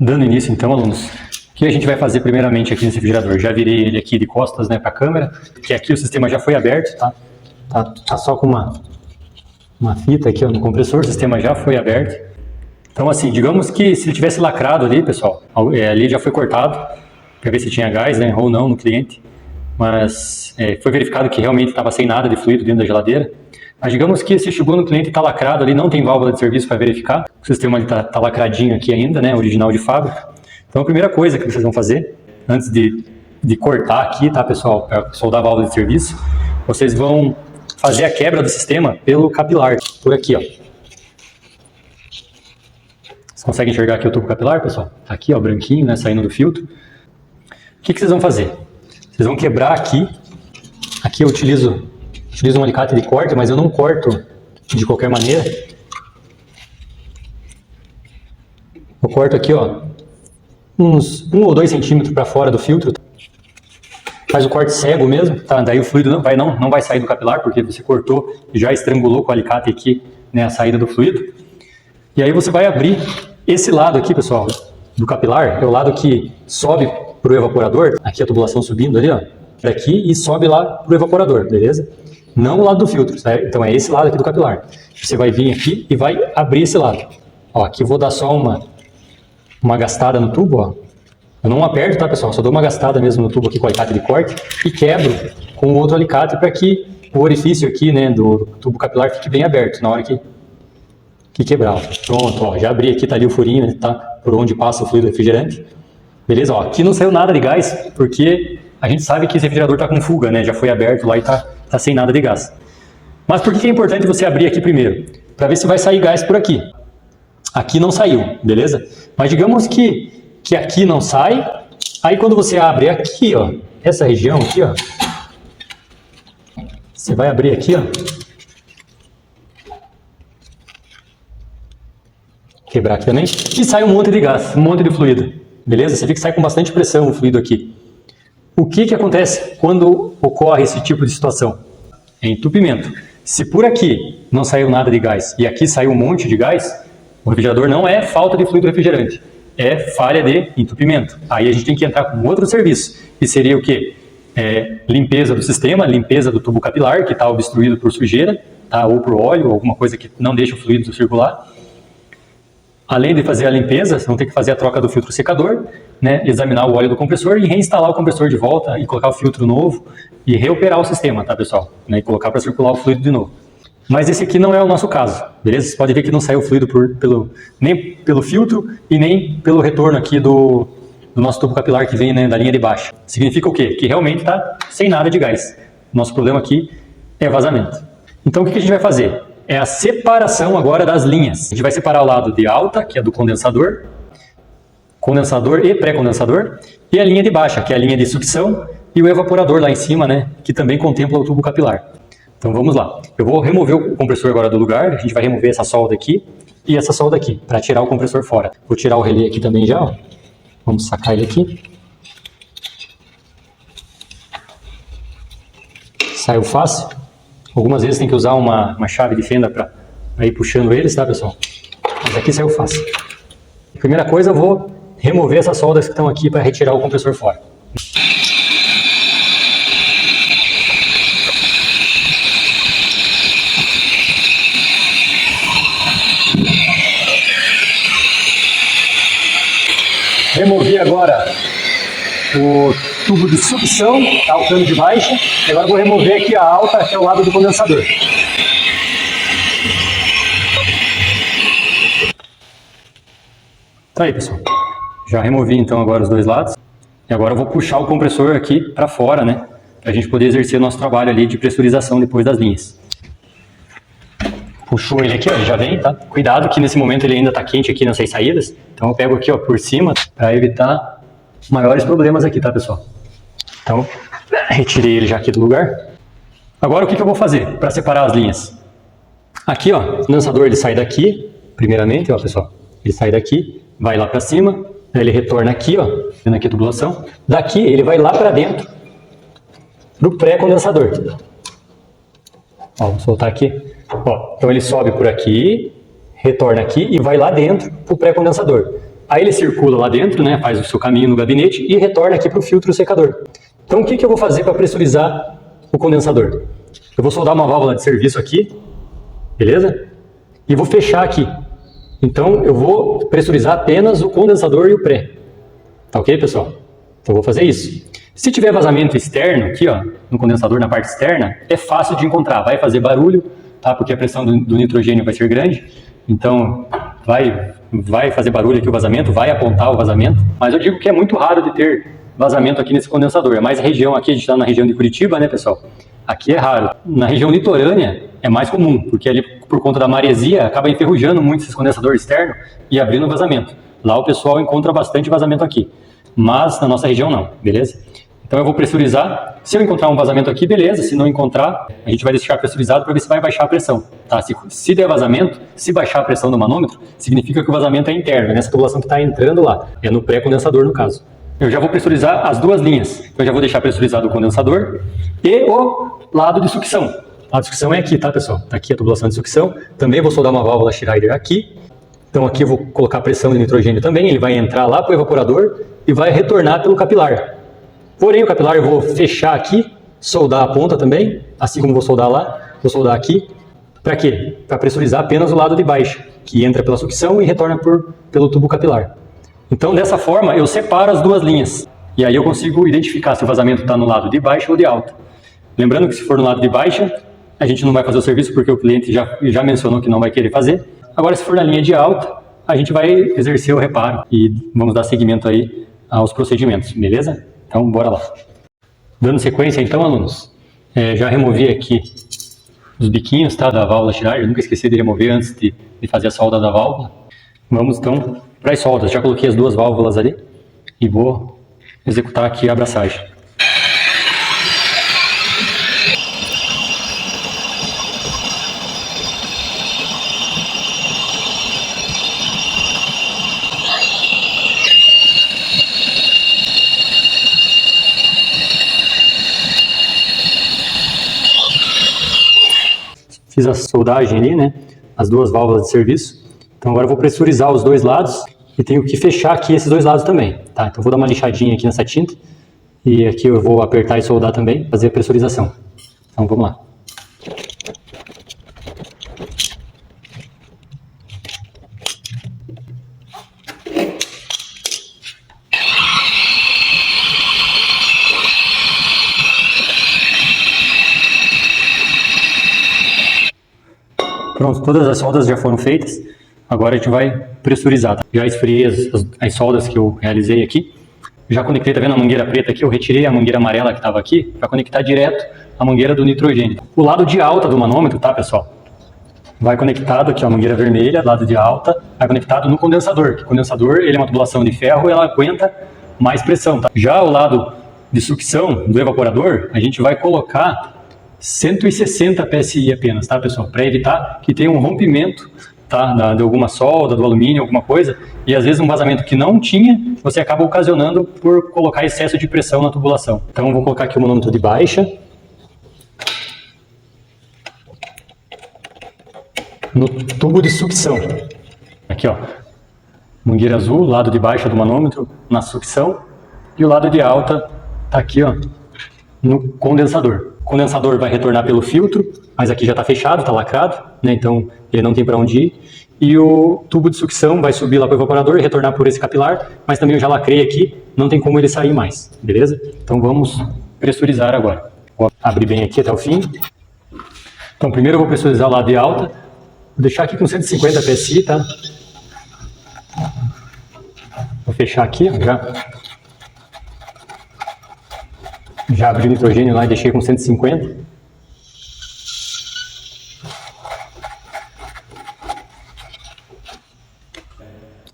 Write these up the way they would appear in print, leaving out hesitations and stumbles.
Dando início então, alunos, o que a gente vai fazer primeiramente aqui nesse refrigerador? Já virei ele aqui de costas, né, para a câmera, que aqui o sistema já foi aberto, tá? Tá só com uma fita aqui ó, no compressor, o sistema já foi aberto. Então assim, digamos que se ele tivesse lacrado ali, pessoal, ali já foi cortado, para ver se tinha gás, né, ou não no cliente. Mas foi verificado que realmente estava sem nada de fluido dentro da geladeira. Mas digamos que se chegou no cliente e está lacrado ali, não tem válvula de serviço para verificar, o sistema está lacradinho aqui ainda, né, original de fábrica. Então a primeira coisa que vocês vão fazer, antes de cortar aqui, tá pessoal, para soldar a válvula de serviço, vocês vão fazer a quebra do sistema pelo capilar, por aqui ó. Vocês conseguem enxergar aqui o tubo capilar, pessoal? Tá aqui ó, branquinho, né, saindo do filtro. O que vocês vão fazer? Vocês vão quebrar aqui, aqui eu utilizo um alicate de corte, mas eu não corto de qualquer maneira. Eu corto aqui, ó, uns 1 ou 2 centímetros para fora do filtro. Faz o corte cego mesmo, tá? Daí o fluido não vai sair do capilar, porque você cortou e já estrangulou com o alicate aqui, né, a saída do fluido. E aí você vai abrir esse lado aqui, pessoal, do capilar, é o lado que sobe para o evaporador. Aqui a tubulação subindo ali, ó, daqui e sobe lá para o evaporador, beleza? Não o lado do filtro, certo? Então é esse lado aqui do capilar. Você vai vir aqui e vai abrir esse lado. Ó, aqui eu vou dar só uma gastada no tubo, ó. Eu não aperto, tá, pessoal? Só dou uma gastada mesmo no tubo aqui com o alicate de corte e quebro com o outro alicate para que o orifício aqui, né, do tubo capilar fique bem aberto na hora que quebrar. Ó. Pronto, ó, já abri aqui, tá ali o furinho, né, tá? Por onde passa o fluido refrigerante. Beleza? Ó, aqui não saiu nada de gás, porque a gente sabe que esse refrigerador tá com fuga, né? Já foi aberto lá e tá sem nada de gás. Mas por que é importante você abrir aqui primeiro? Para ver se vai sair gás por aqui. Aqui não saiu, beleza? Mas digamos que aqui não sai, aí quando você abre aqui, ó, essa região aqui, ó, você vai abrir aqui, ó, quebrar aqui também, e sai um monte de gás, um monte de fluido, beleza? Você vê que sai com bastante pressão o fluido aqui. O que acontece quando ocorre esse tipo de situação? É entupimento. Se por aqui não saiu nada de gás e aqui saiu um monte de gás, o refrigerador não é falta de fluido refrigerante, é falha de entupimento. Aí a gente tem que entrar com outro serviço, que seria o quê? Limpeza do sistema, limpeza do tubo capilar, que está obstruído por sujeira, tá? Ou por óleo, ou alguma coisa que não deixa o fluido circular. Além de fazer a limpeza, você vai ter que fazer a troca do filtro secador, né? Examinar o óleo do compressor e reinstalar o compressor de volta e colocar o filtro novo e reoperar o sistema, tá, pessoal? Né? E colocar para circular o fluido de novo. Mas esse aqui não é o nosso caso, beleza? Você pode ver que não saiu fluido nem pelo filtro e nem pelo retorno aqui do nosso tubo capilar que vem, né, da linha de baixo. Significa o quê? Que realmente está sem nada de gás. Nosso problema aqui é vazamento. Então o que a gente vai fazer? É a separação agora das linhas. A gente vai separar o lado de alta, que é do condensador e pré-condensador, e a linha de baixa, que é a linha de sucção, e o evaporador lá em cima, né, que também contempla o tubo capilar. Então vamos lá. Eu vou remover o compressor agora do lugar, a gente vai remover essa solda aqui e essa solda aqui, para tirar o compressor fora. Vou tirar o relé aqui também já, ó. Vamos sacar ele aqui. Saiu fácil. Algumas vezes tem que usar uma chave de fenda para ir puxando eles, tá, pessoal? Mas aqui saiu fácil. Primeira coisa, eu vou remover essas soldas que estão aqui para retirar o compressor fora. Removi agora o tubo de sucção, tá, o cano de baixa, e agora vou remover aqui a alta, que é o lado do condensador. Tá aí, pessoal. Já removi então agora os dois lados. E agora eu vou puxar o compressor aqui para fora, né, para a gente poder exercer o nosso trabalho ali de pressurização depois das linhas. Puxou ele aqui, ó, ele já vem, tá? Cuidado que nesse momento ele ainda tá quente aqui nessas saídas. Então eu pego aqui, ó, por cima para evitar maiores problemas aqui, tá, pessoal? Então, retirei ele já aqui do lugar. Agora o que eu vou fazer para separar as linhas? Aqui, ó, o condensador ele sai daqui, primeiramente, ó, pessoal. Ele sai daqui, vai lá para cima, ele retorna aqui, ó, vendo aqui a tubulação. Daqui ele vai lá para dentro do pré-condensador. Ó, vou soltar aqui. Ó, então ele sobe por aqui, retorna aqui e vai lá dentro para o pré-condensador. Aí ele circula lá dentro, né, faz o seu caminho no gabinete e retorna aqui para o filtro secador. Então o que eu vou fazer para pressurizar o condensador? Eu vou soldar uma válvula de serviço aqui, beleza? E vou fechar aqui. Então eu vou pressurizar apenas o condensador e o pré. Tá ok, pessoal? Então eu vou fazer isso. Se tiver vazamento externo aqui, ó, no condensador na parte externa, é fácil de encontrar. Vai fazer barulho, tá? Porque a pressão do nitrogênio vai ser grande. Então vai fazer barulho aqui o vazamento, vai apontar o vazamento. Mas eu digo que é muito raro de ter vazamento aqui nesse condensador. É mais a região aqui, a gente está na região de Curitiba, né, pessoal? Aqui é raro. Na região litorânea é mais comum, porque ali por conta da maresia acaba enferrujando muito esse condensador externo e abrindo vazamento. Lá o pessoal encontra bastante vazamento aqui, mas na nossa região não, beleza? Então eu vou pressurizar. Se eu encontrar um vazamento aqui, beleza. Se não encontrar, a gente vai deixar pressurizado para ver se vai baixar a pressão. Tá? Se der vazamento, se baixar a pressão do manômetro, significa que o vazamento é interno, é nessa tubulação que está entrando lá. É no pré-condensador, no caso. Eu já vou pressurizar as duas linhas. Então eu já vou deixar pressurizado o condensador e o lado de sucção. O lado de sucção é aqui, tá, pessoal? Tá aqui a tubulação de sucção. Também vou soldar uma válvula Schreider aqui. Então aqui eu vou colocar pressão de nitrogênio também. Ele vai entrar lá para o evaporador e vai retornar pelo capilar. Porém, o capilar eu vou fechar aqui, soldar a ponta também, assim como vou soldar lá, vou soldar aqui. Para quê? Para pressurizar apenas o lado de baixo, que entra pela sucção e retorna pelo tubo capilar. Então, dessa forma, eu separo as duas linhas. E aí eu consigo identificar se o vazamento está no lado de baixo ou de alto. Lembrando que se for no lado de baixo, a gente não vai fazer o serviço porque o cliente já mencionou que não vai querer fazer. Agora, se for na linha de alta, a gente vai exercer o reparo e vamos dar seguimento aí aos procedimentos, beleza? Então, bora lá. Dando sequência, então, alunos, já removi aqui os biquinhos, tá, da válvula Schreider. Nunca esqueci de remover antes de fazer a solda da válvula. Vamos, então, para as soldas. Já coloquei as duas válvulas ali e vou executar aqui a abraçagem. Fiz a soldagem ali, né? As duas válvulas de serviço. Então agora eu vou pressurizar os dois lados e tenho que fechar aqui esses dois lados também, tá? Então vou dar uma lixadinha aqui nessa tinta e aqui eu vou apertar e soldar também, fazer a pressurização. Então vamos lá. Pronto, todas as soldas já foram feitas. Agora a gente vai pressurizar. Tá? Já esfriei as soldas que eu realizei aqui. Já conectei, tá vendo a mangueira preta aqui? Eu retirei a mangueira amarela que estava aqui para conectar direto a mangueira do nitrogênio. O lado de alta do manômetro, tá, pessoal? Vai conectado aqui, ó, a mangueira vermelha, lado de alta, vai conectado no condensador. O condensador, ele é uma tubulação de ferro, ela aguenta mais pressão, tá? Já o lado de sucção do evaporador, a gente vai colocar 160 PSI apenas, tá, pessoal? Para evitar que tenha um rompimento, tá, de alguma solda, do alumínio, alguma coisa, e às vezes um vazamento que não tinha, você acaba ocasionando por colocar excesso de pressão na tubulação. Então eu vou colocar aqui o manômetro de baixa. No tubo de sucção. Aqui, ó. Mangueira azul, lado de baixa do manômetro, na sucção. E o lado de alta tá aqui, ó, no condensador. O condensador vai retornar pelo filtro, mas aqui já está fechado, está lacrado, né? Então ele não tem para onde ir. E o tubo de sucção vai subir lá para o evaporador e retornar por esse capilar, mas também eu já lacrei aqui, não tem como ele sair mais, beleza? Então vamos pressurizar agora. Vou abrir bem aqui até o fim. Então primeiro eu vou pressurizar o lado de alta, vou deixar aqui com 150 PSI, tá? Vou fechar aqui, ó, já abri o nitrogênio lá e deixei com 150.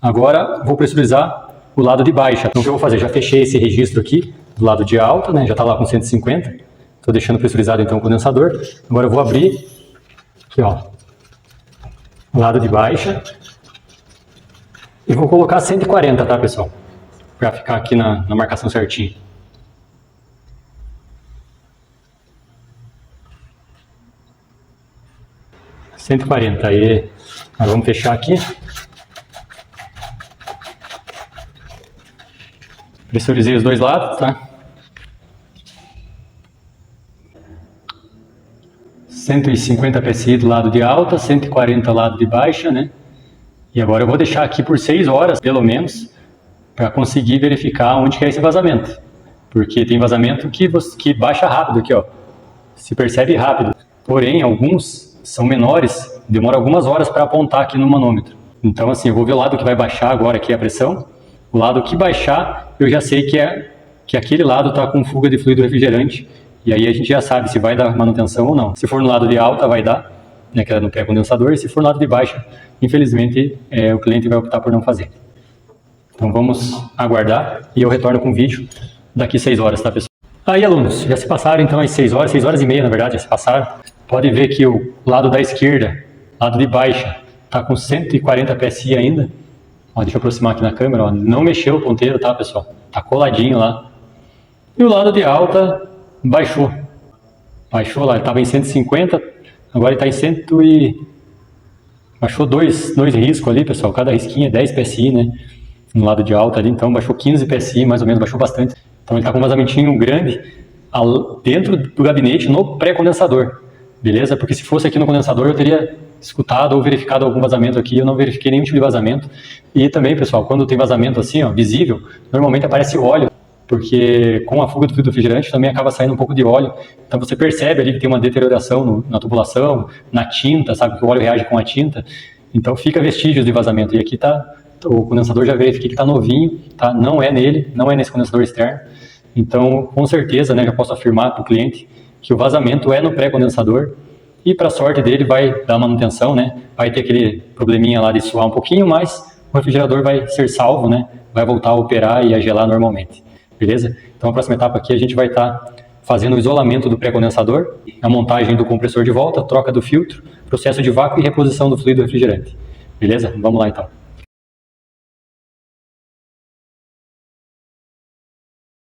Agora vou pressurizar o lado de baixo. Então o que eu vou fazer? Já fechei esse registro aqui do lado de alta, né? Já está lá com 150. Estou deixando pressurizado então o condensador. Agora eu vou abrir aqui, ó, o lado de baixa. E vou colocar 140, tá, pessoal? Para ficar aqui na marcação certinha. Aí, nós vamos fechar aqui. Pressurizei os dois lados, tá? 150 PSI do lado de alta, 140 do lado de baixa, né? E agora eu vou deixar aqui por 6 horas, pelo menos, para conseguir verificar onde que é esse vazamento. Porque tem vazamento que baixa rápido aqui, ó. Se percebe rápido. Porém, alguns são menores, demora algumas horas para apontar aqui no manômetro. Então, assim, eu vou ver o lado que vai baixar agora aqui a pressão. O lado que baixar, eu já sei que aquele lado está com fuga de fluido refrigerante. E aí a gente já sabe se vai dar manutenção ou não. Se for no lado de alta, vai dar, né, que é no pré-condensador. E se for no lado de baixa, infelizmente, o cliente vai optar por não fazer. Então vamos aguardar e eu retorno com o vídeo daqui 6 horas, tá, pessoal? Aí, alunos, já se passaram então as 6 horas, 6 horas e meia, na verdade, já se passaram. Pode ver que o lado da esquerda, lado de baixa, está com 140 PSI ainda. Ó, deixa eu aproximar aqui na câmera, ó. Não mexeu o ponteiro, tá, pessoal? Tá coladinho lá. E o lado de alta baixou. Baixou lá, ele estava em 150, agora ele está em 100 e... Baixou dois riscos ali, pessoal. Cada risquinho é 10 PSI, né? No lado de alta ali, então baixou 15 PSI, mais ou menos, baixou bastante. Então ele está com um vazamentinho grande dentro do gabinete no pré-condensador, beleza? Porque se fosse aqui no condensador eu teria escutado ou verificado algum vazamento aqui, eu não verifiquei nenhum tipo de vazamento. E também, pessoal, quando tem vazamento assim, ó, visível, normalmente aparece óleo, porque com a fuga do fluido refrigerante também acaba saindo um pouco de óleo. Então você percebe ali que tem uma deterioração na tubulação, na tinta, sabe que o óleo reage com a tinta. Então fica vestígios de vazamento. E aqui tá, o condensador já verifiquei que está novinho, tá? Não é nele, não é nesse condensador externo. Então, com certeza, né, já posso afirmar para o cliente que o vazamento é no pré-condensador e, para sorte dele, vai dar manutenção, né? Vai ter aquele probleminha lá de suar um pouquinho, mas o refrigerador vai ser salvo, né? Vai voltar a operar e a gelar normalmente, beleza? Então, a próxima etapa aqui a gente vai estar fazendo o isolamento do pré-condensador, a montagem do compressor de volta, troca do filtro, processo de vácuo e reposição do fluido refrigerante, beleza? Vamos lá então.